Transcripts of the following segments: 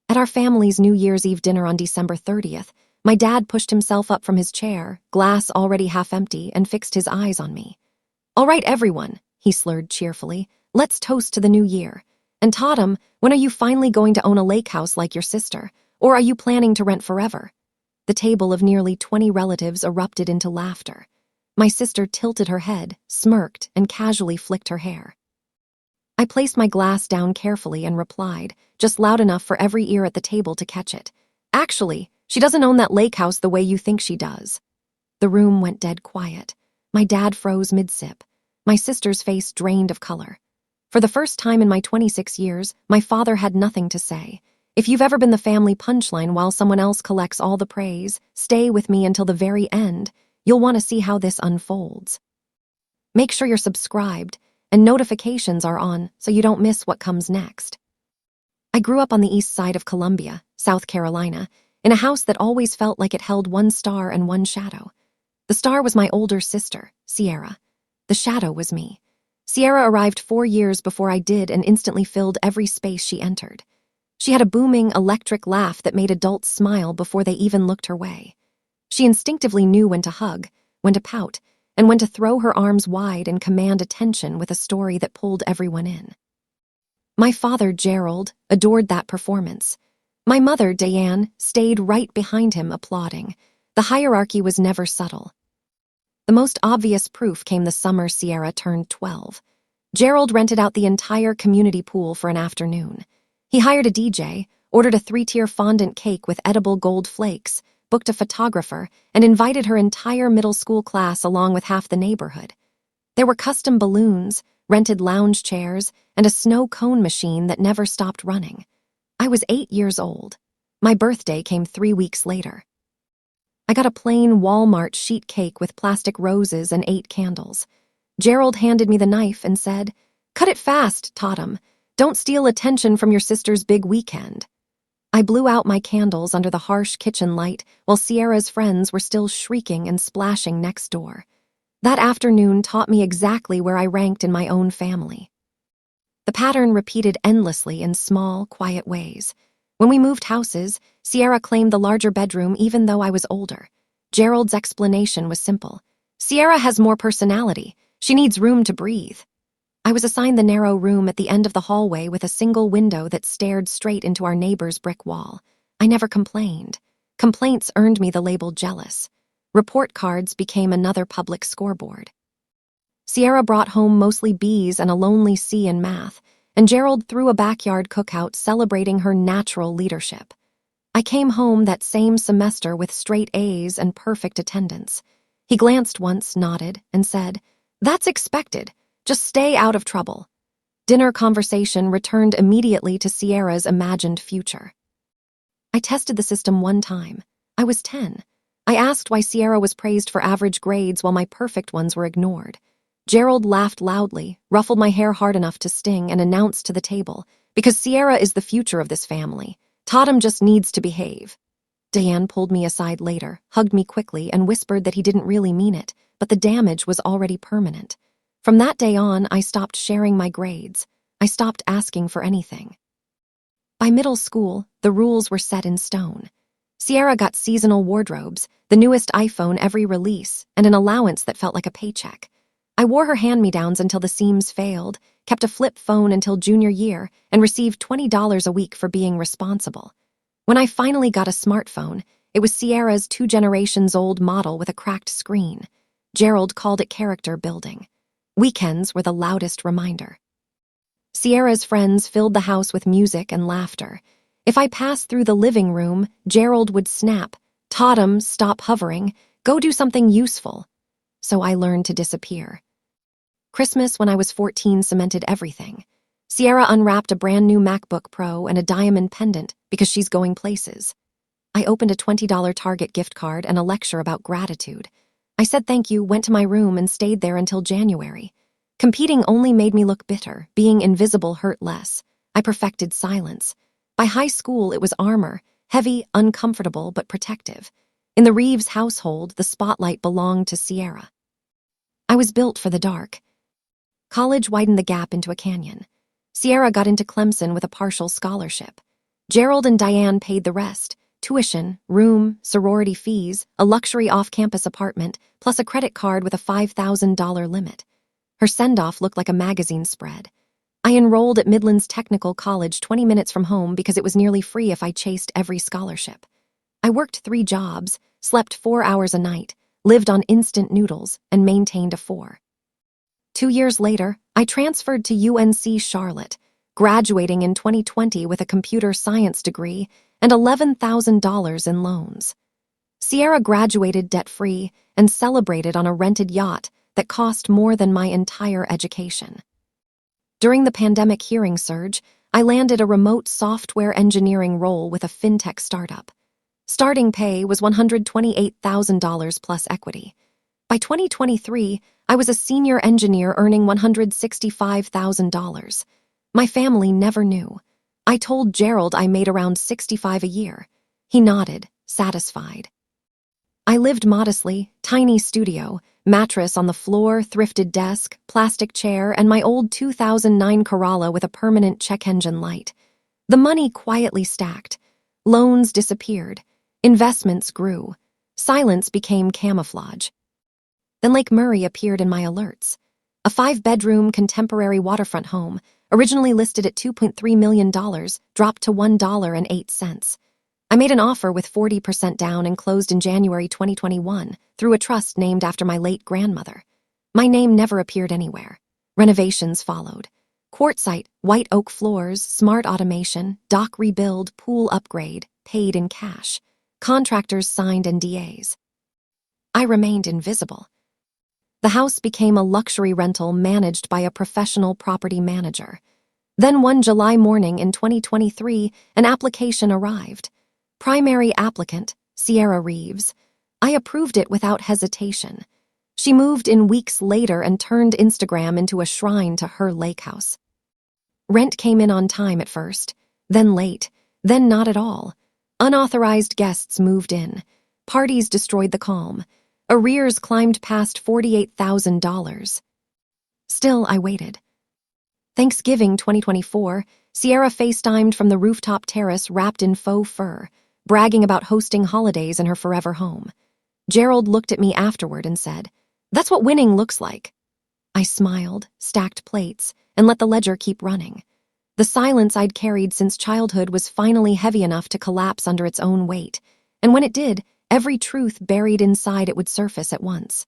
At our family's New Year's Eve dinner on December 30th, my dad pushed himself up from his chair, glass already half empty, and fixed his eyes on me. "All right, everyone," he slurred cheerfully, "let's toast to the new year. And Tatum, when are you finally going to own a lake house like your sister? Or are you planning to rent forever?" The table of nearly 20 relatives erupted into laughter. My sister tilted her head, smirked, and casually flicked her hair. I placed my glass down carefully and replied, just loud enough for every ear at the table to catch it. "Actually, she doesn't own that lake house the way you think she does." The room went dead quiet. My dad froze mid-sip. My sister's face drained of color. For the first time in my 26 years, my father had nothing to say. If you've ever been the family punchline while someone else collects all the praise, stay with me until the very end. You'll want to see how this unfolds. Make sure you're subscribed and notifications are on so you don't miss what comes next. I grew up on the east side of Columbia, South Carolina, in a house that always felt like it held one star and one shadow. The star was my older sister, Sierra. The shadow was me. Sierra arrived 4 years before I did and instantly filled every space she entered. She had a booming, electric laugh that made adults smile before they even looked her way. She instinctively knew when to hug, when to pout, and when to throw her arms wide and command attention with a story that pulled everyone in. My father, Gerald, adored that performance. My mother, Diane, stayed right behind him applauding. The hierarchy was never subtle. The most obvious proof came the summer Sierra turned 12. Gerald rented out the entire community pool for an afternoon. He hired a DJ, ordered a 3-tier fondant cake with edible gold flakes, booked a photographer, and invited her entire middle school class along with half the neighborhood. There were custom balloons, rented lounge chairs, and a snow cone machine that never stopped running. I was 8 years old. My birthday came 3 weeks later. I got a plain Walmart sheet cake with plastic roses and 8 candles. Gerald handed me the knife and said, "Cut it fast, Tatum. Don't steal attention from your sister's big weekend." I blew out my candles under the harsh kitchen light while Sierra's friends were still shrieking and splashing next door. That afternoon taught me exactly where I ranked in my own family. The pattern repeated endlessly in small, quiet ways. When we moved houses, Sierra claimed the larger bedroom even though I was older. Gerald's explanation was simple. "Sierra has more personality. She needs room to breathe." I was assigned the narrow room at the end of the hallway with a single window that stared straight into our neighbor's brick wall. I never complained. Complaints earned me the label jealous. Report cards became another public scoreboard. Sierra brought home mostly B's and a lonely C in math, and Gerald threw a backyard cookout celebrating her natural leadership. I came home that same semester with straight A's and perfect attendance. He glanced once, nodded, and said, "That's expected. Just stay out of trouble." Dinner conversation returned immediately to Sierra's imagined future. I tested the system one time. I was 10. I asked why Sierra was praised for average grades while my perfect ones were ignored. Gerald laughed loudly, ruffled my hair hard enough to sting, and announced to the table, "Because Sierra is the future of this family. Tatum just needs to behave." Diane pulled me aside later, hugged me quickly, and whispered that he didn't really mean it, but the damage was already permanent. From that day on, I stopped sharing my grades. I stopped asking for anything. By middle school, the rules were set in stone. Sierra got seasonal wardrobes, the newest iPhone every release, and an allowance that felt like a paycheck. I wore her hand-me-downs until the seams failed, kept a flip phone until junior year, and received $20 a week for being responsible. When I finally got a smartphone, it was Sierra's 2 generations old model with a cracked screen. Gerald called it character building. Weekends were the loudest reminder. Sierra's friends filled the house with music and laughter. If I passed through the living room, Gerald would snap, "Tatum, stop hovering. Go do something useful." So I learned to disappear. Christmas when I was 14 cemented everything. Sierra unwrapped a brand new MacBook Pro and a diamond pendant because she's going places. I opened a $20 Target gift card and a lecture about gratitude. I said thank you, went to my room, and stayed there until January. Competing only made me look bitter. Being invisible hurt less. I perfected silence. By high school, it was armor, heavy, uncomfortable, but protective. In the Reeves household, the spotlight belonged to Sierra. I was built for the dark. College widened the gap into a canyon. Sierra got into Clemson with a partial scholarship. Gerald and Diane paid the rest: tuition, room, sorority fees, a luxury off-campus apartment, plus a credit card with a $5,000 limit. Her send-off looked like a magazine spread. I enrolled at Midlands Technical College 20 minutes from home because it was nearly free if I chased every scholarship. I worked 3 jobs, slept 4 hours a night, lived on instant noodles, and maintained a 4. 2 years later, I transferred to UNC Charlotte, graduating in 2020 with a computer science degree and $11,000 in loans. Sierra graduated debt-free and celebrated on a rented yacht that cost more than my entire education. During the pandemic hearing surge, I landed a remote software engineering role with a fintech startup. Starting pay was $128,000 plus equity. By 2023, I was a senior engineer earning $165,000. My family never knew. I told Gerald I made around $65,000 a year. He nodded, satisfied. I lived modestly, tiny studio, mattress on the floor, thrifted desk, plastic chair, and my old 2009 Corolla with a permanent check engine light. The money quietly stacked. Loans disappeared. Investments grew. Silence became camouflage. Then Lake Murray appeared in my alerts. A 5-bedroom contemporary waterfront home, originally listed at $2.3 million, dropped to $1.08. I made an offer with 40% down and closed in January 2021 through a trust named after my late grandmother. My name never appeared anywhere. Renovations followed. Quartzite, white oak floors, smart automation, dock rebuild, pool upgrade, paid in cash. Contractors signed NDAs. I remained invisible. The house became a luxury rental managed by a professional property manager. Then one July morning in 2023, an application arrived. Primary applicant, Sierra Reeves. I approved it without hesitation. She moved in weeks later and turned Instagram into a shrine to her Lakehouse. Rent came in on time at first, then late, then not at all. Unauthorized guests moved in. Parties destroyed the calm. Arrears climbed past $48,000. Still, I waited. Thanksgiving 2024, Sierra FaceTimed from the rooftop terrace wrapped in faux fur, bragging about hosting holidays in her forever home. Gerald looked at me afterward and said, "That's what winning looks like." I smiled, stacked plates, and let the ledger keep running. The silence I'd carried since childhood was finally heavy enough to collapse under its own weight, and when it did, every truth buried inside it would surface at once.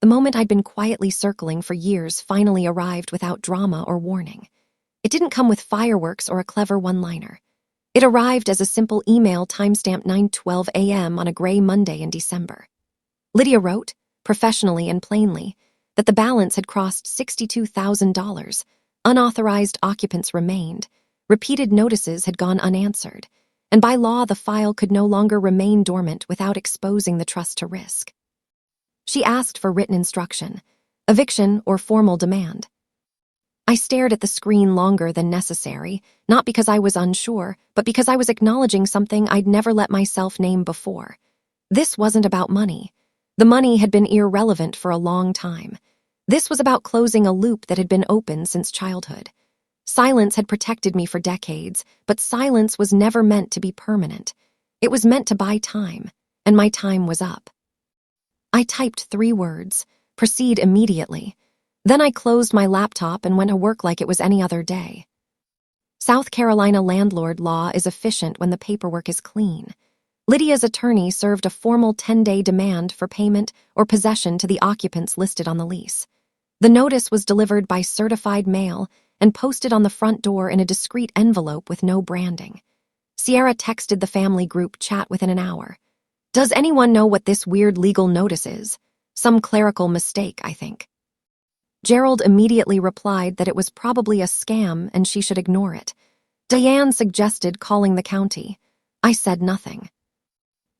The moment I'd been quietly circling for years finally arrived without drama or warning. It didn't come with fireworks or a clever one-liner. It arrived as a simple email timestamped 9:12 a.m. on a gray Monday in December. Lydia wrote, professionally and plainly, that the balance had crossed $62,000. Unauthorized occupants remained. Repeated notices had gone unanswered. And by law, the file could no longer remain dormant without exposing the trust to risk. She asked for written instruction, eviction or formal demand. I stared at the screen longer than necessary, not because I was unsure, but because I was acknowledging something I'd never let myself name before. This wasn't about money. The money had been irrelevant for a long time. This was about closing a loop that had been open since childhood. Silence had protected me for decades, but silence was never meant to be permanent. It was meant to buy time, and my time was up. I typed 3 words, proceed immediately. Then I closed my laptop and went to work like it was any other day. South Carolina landlord law is efficient when the paperwork is clean. Lydia's attorney served a formal 10-day demand for payment or possession to the occupants listed on the lease. The notice was delivered by certified mail and posted on the front door in a discreet envelope with no branding. Sierra texted the family group chat within an hour. "Does anyone know what this weird legal notice is? Some clerical mistake, I think." Gerald immediately replied that it was probably a scam and she should ignore it. Diane suggested calling the county. I said nothing.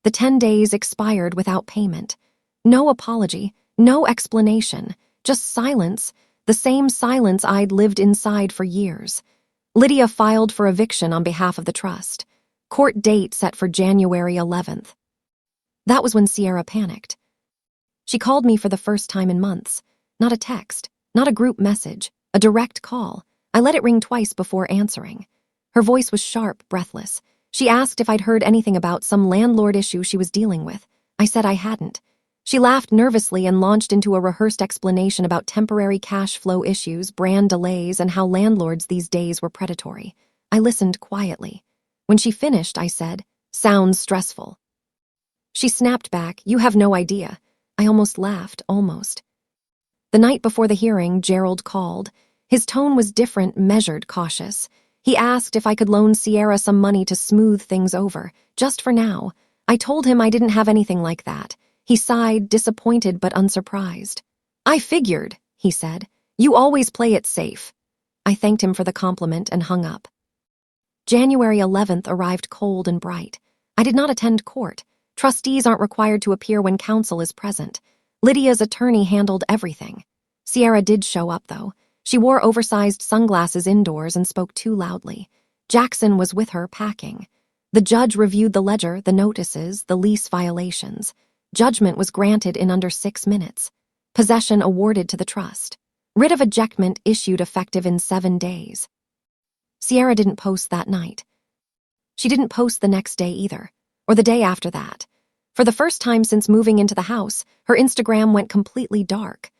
The 10 days expired without payment. No apology, no explanation, just silence, the same silence I'd lived inside for years. Lydia filed for eviction on behalf of the trust. Court date set for January 11th. That was when Sierra panicked. She called me for the first time in months. Not a text, not a group message, a direct call. I let it ring twice before answering. Her voice was sharp, breathless. She asked if I'd heard anything about some landlord issue she was dealing with. I said I hadn't. She laughed nervously and launched into a rehearsed explanation about temporary cash flow issues, brand delays, and how landlords these days were predatory. I listened quietly. When she finished, I said, "Sounds stressful." She snapped back, "You have no idea." I almost laughed, almost. The night before the hearing, Gerald called. His tone was different, measured, cautious. He asked if I could loan Sierra some money to smooth things over, just for now. I told him I didn't have anything like that. He sighed, disappointed but unsurprised. "I figured," he said. "You always play it safe." I thanked him for the compliment and hung up. January 11th arrived cold and bright. I did not attend court. Trustees aren't required to appear when counsel is present. Lydia's attorney handled everything. Sierra did show up, though. She wore oversized sunglasses indoors and spoke too loudly. Jackson was with her, packing. The judge reviewed the ledger, the notices, the lease violations. Judgment was granted in under 6 minutes. Possession awarded to the trust. Writ of ejectment issued effective in 7 days. Sierra didn't post that night. She didn't post the next day either, or the day after that. For the first time since moving into the house, her Instagram went completely dark.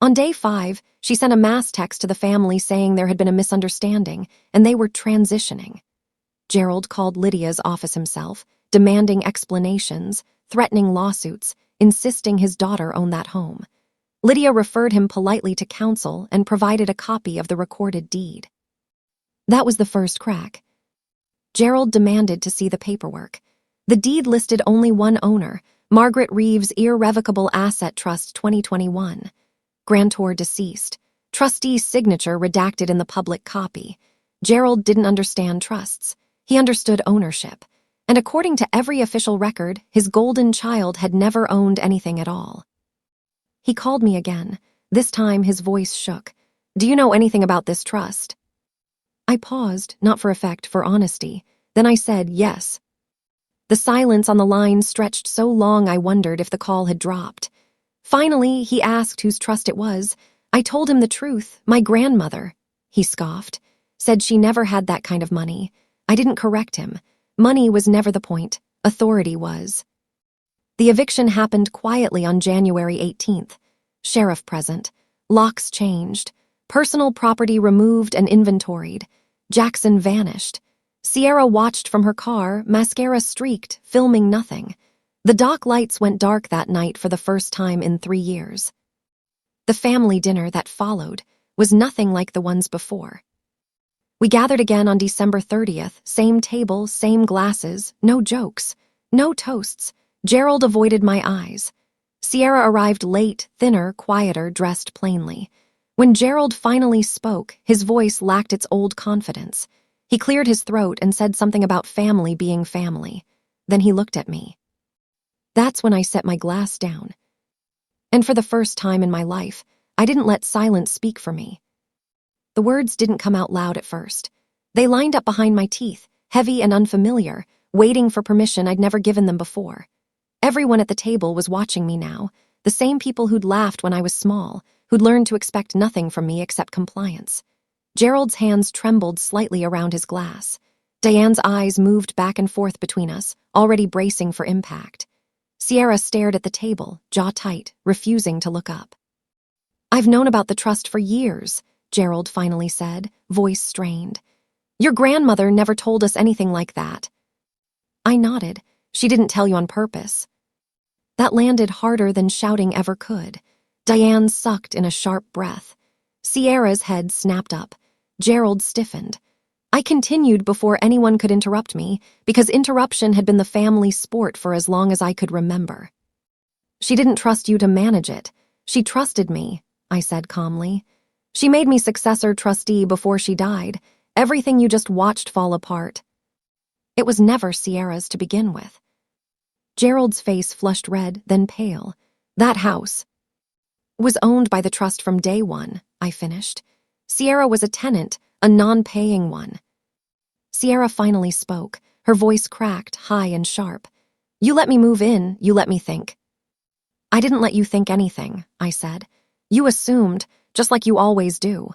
On day 5, she sent a mass text to the family saying there had been a misunderstanding and they were transitioning. Gerald called Lydia's office himself, demanding explanations, threatening lawsuits, insisting his daughter own that home. Lydia referred him politely to counsel and provided a copy of the recorded deed. That was the first crack. Gerald demanded to see the paperwork. The deed listed only one owner, Margaret Reeves' Irrevocable Asset Trust 2021. Grantor deceased. Trustee's signature redacted in the public copy. Gerald didn't understand trusts. He understood ownership. And according to every official record, his golden child had never owned anything at all. He called me again. This time his voice shook. "Do you know anything about this trust?" I paused, not for effect, for honesty. Then I said yes. The silence on the line stretched so long I wondered if the call had dropped. Finally, he asked whose trust it was. I told him the truth, my grandmother. He scoffed, said she never had that kind of money. I didn't correct him. Money was never the point. Authority was. The eviction happened quietly on January 18th. Sheriff present. Locks changed. Personal property removed and inventoried. Jackson vanished. Sierra watched from her car, mascara streaked, filming nothing. The dock lights went dark that night for the first time in 3 years. The family dinner that followed was nothing like the ones before. We gathered again on December 30th, same table, same glasses, no jokes, no toasts. Gerald avoided my eyes. Sierra arrived late, thinner, quieter, dressed plainly. When Gerald finally spoke, his voice lacked its old confidence. He cleared his throat and said something about family being family. Then he looked at me. That's when I set my glass down. And for the first time in my life, I didn't let silence speak for me. The words didn't come out loud at first. They lined up behind my teeth, heavy and unfamiliar, waiting for permission I'd never given them before. Everyone at the table was watching me now, the same people who'd laughed when I was small, who'd learned to expect nothing from me except compliance. Gerald's hands trembled slightly around his glass. Diane's eyes moved back and forth between us, already bracing for impact. Sierra stared at the table, jaw tight, refusing to look up. "I've known about the trust for years," Gerald finally said, voice strained. "Your grandmother never told us anything like that." I nodded. "She didn't tell you on purpose." That landed harder than shouting ever could. Diane sucked in a sharp breath. Sierra's head snapped up. Gerald stiffened. I continued before anyone could interrupt me, because interruption had been the family sport for as long as I could remember. "She didn't trust you to manage it. She trusted me," I said calmly. "She made me successor trustee before she died. Everything you just watched fall apart." It was never Sierra's to begin with. Gerald's face flushed red, then pale. "That house was owned by the trust from day one," I finished. "Sierra was a tenant, a non-paying one." Sierra finally spoke, her voice cracked, high and sharp. "You let me move in, you let me think." "I didn't let you think anything," I said. "You assumed, just like you always do."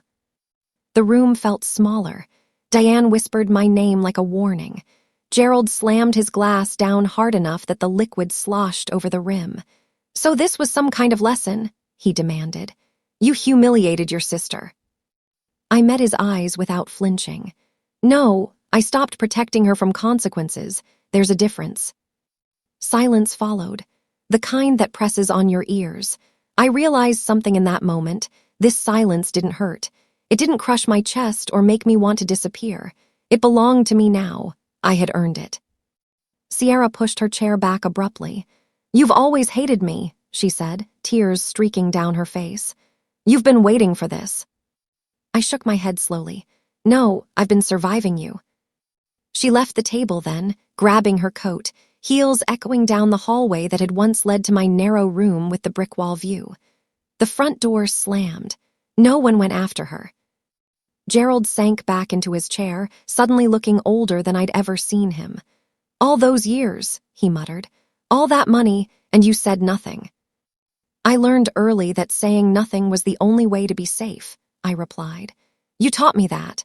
The room felt smaller. Diane whispered my name like a warning. Gerald slammed his glass down hard enough that the liquid sloshed over the rim. "So this was some kind of lesson?" he demanded. "You humiliated your sister." I met his eyes without flinching. "No, I stopped protecting her from consequences. There's a difference." Silence followed, the kind that presses on your ears. I realized something in that moment. This silence didn't hurt. It didn't crush my chest or make me want to disappear. It belonged to me now. I had earned it. Sierra pushed her chair back abruptly. "You've always hated me," she said, tears streaking down her face. "You've been waiting for this." I shook my head slowly. "No, I've been surviving you." She left the table then, grabbing her coat, heels echoing down the hallway that had once led to my narrow room with the brick wall view. The front door slammed. No one went after her. Gerald sank back into his chair, suddenly looking older than I'd ever seen him. "All those years," he muttered. "All that money, and you said nothing." "I learned early that saying nothing was the only way to be safe," I replied. "You taught me that."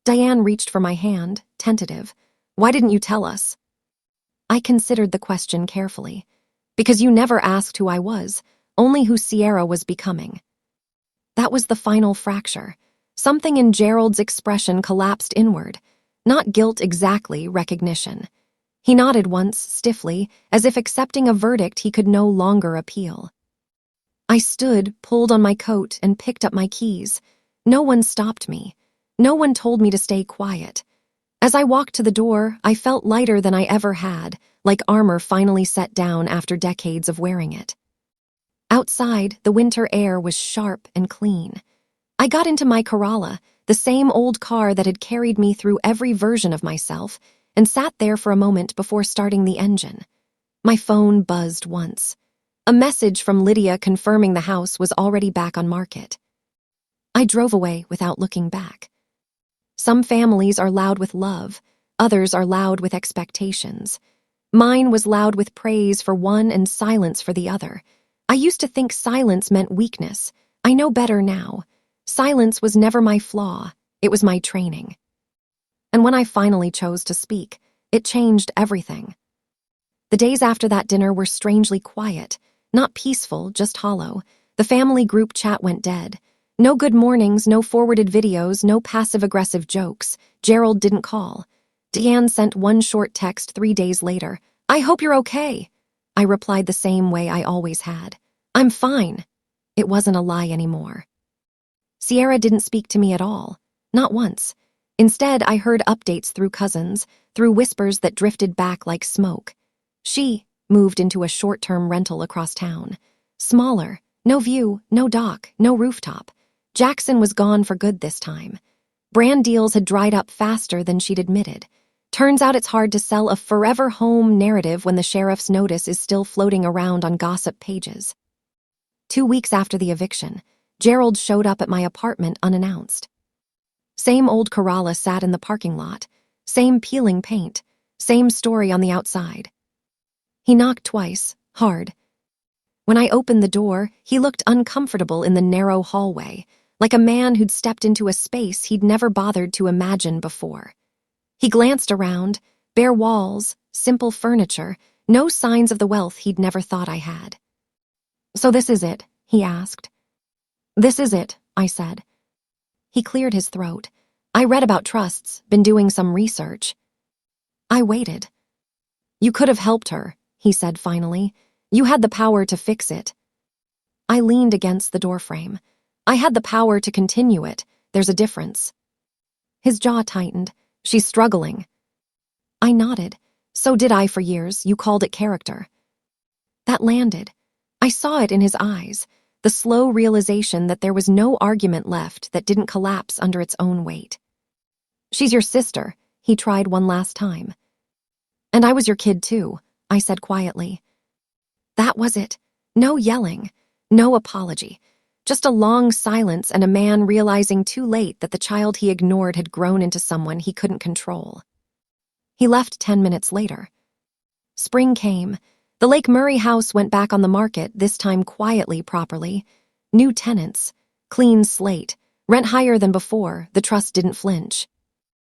Diane reached for my hand, tentative. "Why didn't you tell us?" I considered the question carefully. "Because you never asked who I was, only who Sierra was becoming." That was the final fracture. Something in Gerald's expression collapsed inward. Not guilt exactly, recognition. He nodded once, stiffly, as if accepting a verdict he could no longer appeal. I stood, pulled on my coat, and picked up my keys. No one stopped me. No one told me to stay quiet. As I walked to the door, I felt lighter than I ever had, like armor finally set down after decades of wearing it. Outside, the winter air was sharp and clean. I got into my Corolla, the same old car that had carried me through every version of myself, and sat there for a moment before starting the engine. My phone buzzed once. A message from Lydia confirming the house was already back on market. I drove away without looking back. Some families are loud with love, others are loud with expectations. Mine was loud with praise for one and silence for the other. I used to think silence meant weakness. I know better now. Silence was never my flaw, it was my training. And when I finally chose to speak, it changed everything. The days after that dinner were strangely quiet, not peaceful, just hollow. The family group chat went dead. No good mornings, no forwarded videos, no passive-aggressive jokes. Gerald didn't call. Deanne sent one short text 3 days later. "I hope you're okay." I replied the same way I always had. "I'm fine." It wasn't a lie anymore. Sierra didn't speak to me at all. Not once. Instead, I heard updates through cousins, through whispers that drifted back like smoke. She moved into a short-term rental across town. Smaller, no view, no dock, no rooftop. Jackson was gone for good this time. Brand deals had dried up faster than she'd admitted. Turns out it's hard to sell a forever home narrative when the sheriff's notice is still floating around on gossip pages. 2 weeks after the eviction, Gerald showed up at my apartment unannounced. Same old Corolla sat in the parking lot, same peeling paint, same story on the outside. He knocked twice, hard. When I opened the door, he looked uncomfortable in the narrow hallway, like a man who'd stepped into a space he'd never bothered to imagine before. He glanced around, bare walls, simple furniture, no signs of the wealth he'd never thought I had. "So this is it?" he asked. "This is it," I said. He cleared his throat. "I read about trusts, been doing some research." I waited. "You could have helped her," he said finally. "You had the power to fix it." I leaned against the doorframe. "I had the power to continue it. There's a difference." His jaw tightened. "She's struggling." I nodded. "So did I for years. You called it character." That landed. I saw it in his eyes, the slow realization that there was no argument left that didn't collapse under its own weight. "She's your sister," he tried one last time. "And I was your kid too," I said quietly. That was it. No yelling, no apology. Just a long silence and a man realizing too late that the child he ignored had grown into someone he couldn't control. He left 10 minutes later. Spring came. The Lake Murray house went back on the market, this time quietly, properly. New tenants. Clean slate. Rent higher than before. The trust didn't flinch.